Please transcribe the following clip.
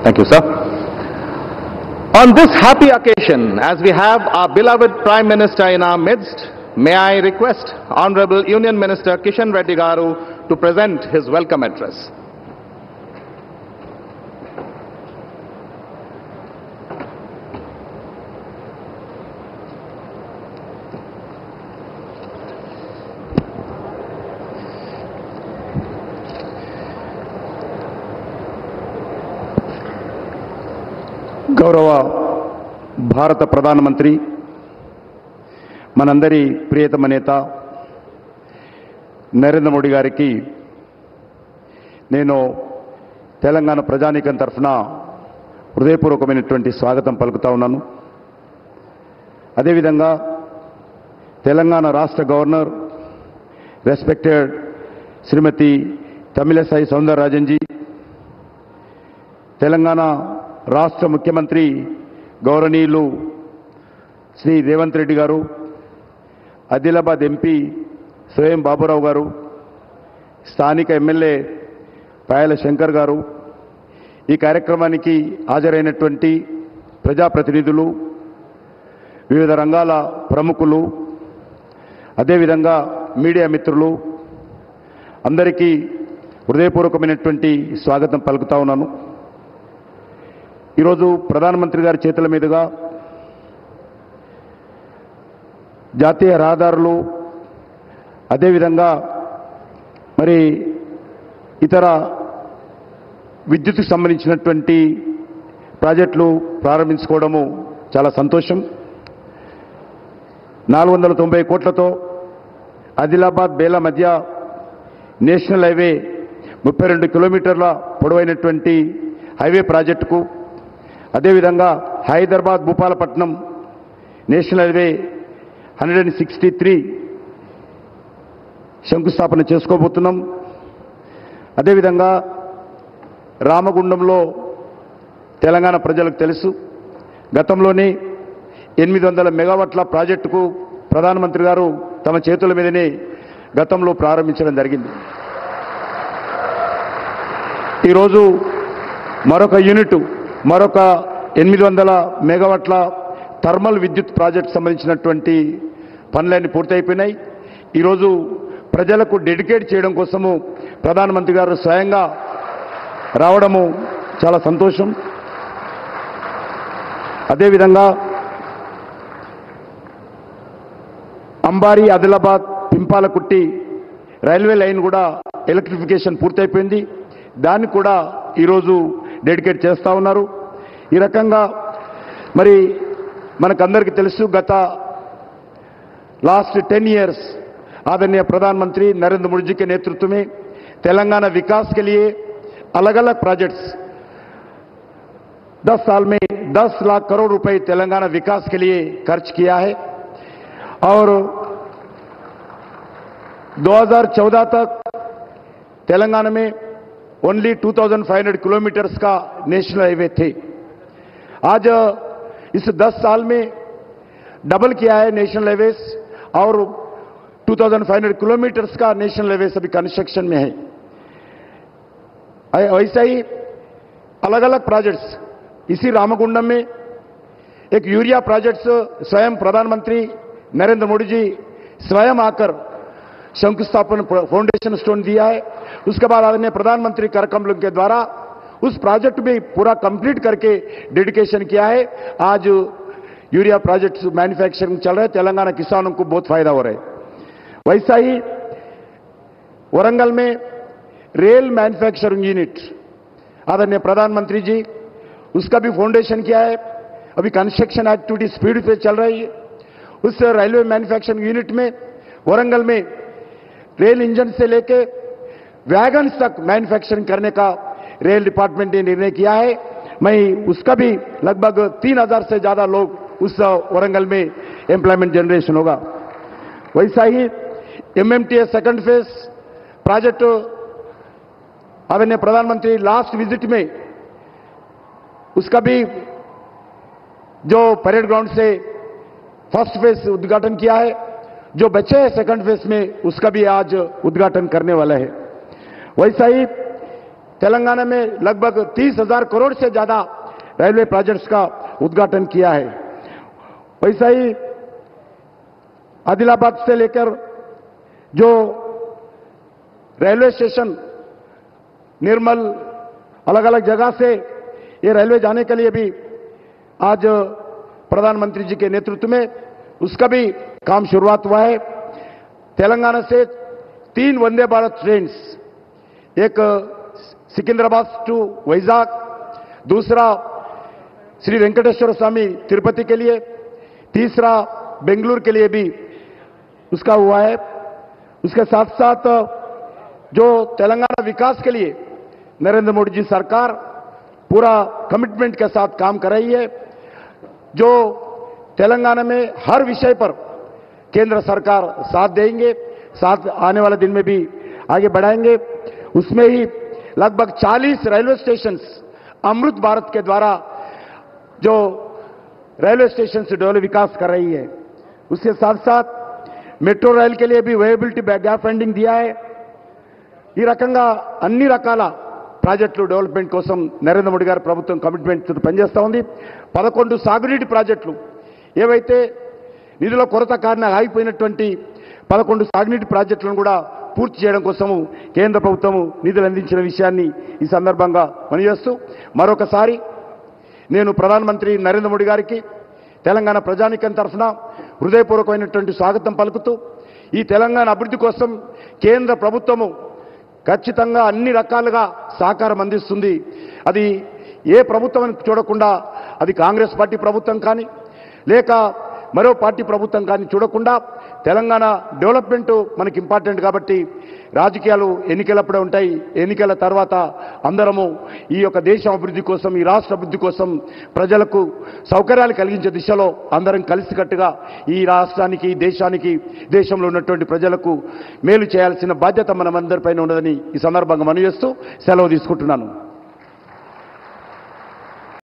Thank you, sir. On this happy occasion, as we have our beloved Prime Minister in our midst, may I request Honorable Union Minister Kishan Reddy Garu to present his welcome address. గౌరవ భారత ప్రధానమంత్రి మనందరి ప్రియతమ నేత నరేంద్ర మోడీ గారికి నేను తెలంగాణ ప్రజానీకం తరఫున హృదయపూర్వకమైనటువంటి స్వాగతం పలుకుతా ఉన్నాను. అదేవిధంగా తెలంగాణ రాష్ట్ర గవర్నర్ రెస్పెక్టెడ్ శ్రీమతి తమిళసై సౌందరరాజన్ జీ, తెలంగాణ రాష్ట్ర ముఖ్యమంత్రి గౌరవనీయులు శ్రీ రేవంత్ రెడ్డి గారు, ఆదిలాబాద్ ఎంపీ స్వయం బాబురావు గారు, స్థానిక ఎమ్మెల్యే పాయల శంకర్ గారు, ఈ కార్యక్రమానికి హాజరైనటువంటి ప్రజాప్రతినిధులు, వివిధ రంగాల ప్రముఖులు, అదేవిధంగా మీడియా మిత్రులు అందరికీ హృదయపూర్వకమైనటువంటి స్వాగతం పలుకుతా ఉన్నాను. ఈరోజు ప్రధానమంత్రి గారి చేతుల మీదుగా జాతీయ రహదారులు, అదేవిధంగా మరి ఇతర విద్యుత్కు సంబంధించినటువంటి ప్రాజెక్టులు ప్రారంభించుకోవడము చాలా సంతోషం. 490 కోట్లతో ఆదిలాబాద్ బేలా మధ్య నేషనల్ హైవే 32 కిలోమీటర్ల పొడవైనటువంటి హైవే ప్రాజెక్టుకు, అదేవిధంగా హైదరాబాద్ భూపాలపట్నం నేషనల్ హైవే 163 శంకుస్థాపన చేసుకోబోతున్నాం. అదేవిధంగా రామగుండంలో తెలంగాణ ప్రజలకు తెలుసు, గతంలోనే 800 మెగావాట్ల ప్రాజెక్టుకు ప్రధానమంత్రి గారు తమ చేతుల మీదనే గతంలో ప్రారంభించడం జరిగింది. ఈరోజు మరొక యూనిట్, మరొక 800 మెగావాట్ల థర్మల్ విద్యుత్ ప్రాజెక్ట్ సంబంధించినటువంటి పనులన్నీ పూర్తయిపోయినాయి. ఈరోజు ప్రజలకు డెడికేట్ చేయడం కోసము ప్రధానమంత్రి గారు స్వయంగా రావడము చాలా సంతోషం. అదేవిధంగా అంబారి, ఆదిలాబాద్, పింపాలకుట్టి రైల్వే లైన్ కూడా ఎలక్ట్రిఫికేషన్ పూర్తయిపోయింది. దాన్ని కూడా ఈరోజు డెడికేట్ చేస్తూ ఉన్నారు. ఈ రకంగా మరి మనకందరికీ తెలుసు, గత लास्ट 10 इयर्स आदरणीय प्रधानमंत्री नरेंद्र मोदी जी के नेतृत्व में तेलंगाना विकास के लिए अलग अलग प्रोजेक्ट्स 10 साल में 10 लाख करोड़ रुपए तेलंगाना विकास के लिए खर्च किया है और 2014 तक तेलंगाना में ओनली 2500 किलोमीटर्स का नेशनल हाईवे थे. आज इस 10 साल में डबल किया है नेशनल हाईवेज और 2500 किलोमीटर्स का नेशनल हाईवेज अभी कंस्ट्रक्शन में है. ऐसा ही अलग अलग प्रोजेक्ट्स इसी रामगुंडम में एक यूरिया प्रोजेक्ट्स स्वयं प्रधानमंत्री नरेंद्र मोदी जी स्वयं आकर शंकुस्थापन फाउंडेशन स्टोन दिया है. उसके बाद आदरणीय प्रधानमंत्री करकमल के द्वारा उस प्रोजेक्ट में पूरा कंप्लीट करके डेडिकेशन किया है. आज यूरिया प्रोजेक्ट मैन्युफैक्चरिंग चल रहे हैं, तेलंगाना किसानों को बहुत फायदा हो रहा है. वैसा ही वरंगल में रेल मैन्युफैक्चरिंग यूनिट आदरणीय प्रधानमंत्री जी उसका भी फाउंडेशन किया है. अभी कंस्ट्रक्शन एक्टिविटी स्पीड पे चल रही है. उस रेलवे मैन्युफैक्चरिंग यूनिट में वरंगल में रेल इंजन से लेके वैगन्स तक मैन्युफैक्चरिंग करने का रेल डिपार्टमेंट ने निर्णय किया है. मैं उसका भी लगभग 3000 से ज्यादा लोग उस वरंगल में एम्प्लॉयमेंट जनरेशन होगा. वैसा ही एमएमटीएस सेकंड फेज प्रोजेक्ट आदरणीय प्रधानमंत्री लास्ट विजिट में उसका भी जो परेड ग्राउंड से फर्स्ट फेज उद्घाटन किया है, जो बचे हैं सेकंड फेज में उसका भी आज उद्घाटन करने वाला है. वैसा ही तेलंगाना में लगभग 30,000 करोड़ से ज्यादा रेलवे प्रोजेक्ट्स का उद्घाटन किया है। वैसा ही आदिलाबाद से लेकर जो रेलवे स्टेशन निर्मल अलग अलग जगह से ये रेलवे जाने के लिए भी आज प्रधानमंत्री जी के नेतृत्व में उसका भी काम शुरुआत हुआ है। तेलंगाना से 3 वंदे भारत ट्रेन, एक सिकंदराबाद टू वैजाग, दूसरा श्री वेंकटेश्वर स्वामी तिरुपति के लिए, तीसरा बेंगलुरु के लिए भी उसका हुआ है। उसके साथ साथ जो तेलंगाना विकास के लिए नरेंद्र मोदी जी सरकार पूरा कमिटमेंट के साथ काम कर रही है। जो तेलंगाना में हर विषय पर केंद्र सरकार साथ देंगे, साथ आने वाले दिन में भी आगे बढ़ाएंगे। उसमें ही लगभग 40 रेलवे स्टेशंस अमृत भारत के द्वारा जो रेलवे स्टेशन से डेवलप विकास कर रही है। उसके साथ साथ मेट्रो రైల్ के लिए भी वेबिलिटी गैप फंडिंग दिया है। ఈ రకంగా అన్ని రకాల ప్రాజెక్టులు డెవలప్మెంట్ కోసం నరేంద్ర మోడీ గారి ప్రభుత్వం కమిట్మెంట్ పనిచేస్తూ ఉంది। 11 సాగునీటి ప్రాజెక్టులు ఏవైతే నిధుల కొరత కారణంగా ఆగిపోయినటువంటి 11 సాగునీటి ప్రాజెక్టులను కూడా పూర్తి చేయడం కోసము కేంద్ర ప్రభుత్వం నిధులు అందించిన విషయాన్ని ఈ సందర్భంగా మనవిచేస్తూ మరొకసారి నేను ప్రధానమంత్రి నరేంద్ర మోడీ గారికి తెలంగాణ ప్రజానీకం తరఫున హృదయపూర్వకమైనటువంటి స్వాగతం పలుకుతూ ఈ తెలంగాణ అభివృద్ధి కోసం కేంద్ర ప్రభుత్వము ఖచ్చితంగా అన్ని రకాలుగా సహకారం అందిస్తుంది। అది ఏ ప్రభుత్వం చూడకుండా, అది కాంగ్రెస్ పార్టీ ప్రభుత్వం కానీ లేక మరో పార్టీ ప్రభుత్వం కానీ చూడకుండా తెలంగాణ డెవలప్మెంట్ మనకి ఇంపార్టెంట్ కాబట్టి రాజకీయాలు ఎన్నికలప్పుడే ఉంటాయి। ఎన్నికల తర్వాత అందరము ఈ యొక్క దేశం అభివృద్ధి కోసం, ఈ రాష్ట్ర అభివృద్ధి కోసం ప్రజలకు సౌకర్యాలు కలిగించే దిశలో అందరం కలిసికట్టుగా ఈ రాష్ట్రానికి, దేశానికి, దేశంలో ఉన్నటువంటి ప్రజలకు మేలు చేయాల్సిన బాధ్యత మనమందరిపైన ఉన్నదని ఈ సందర్భంగా మనవి చేస్తూ సెలవు తీసుకుంటున్నాను।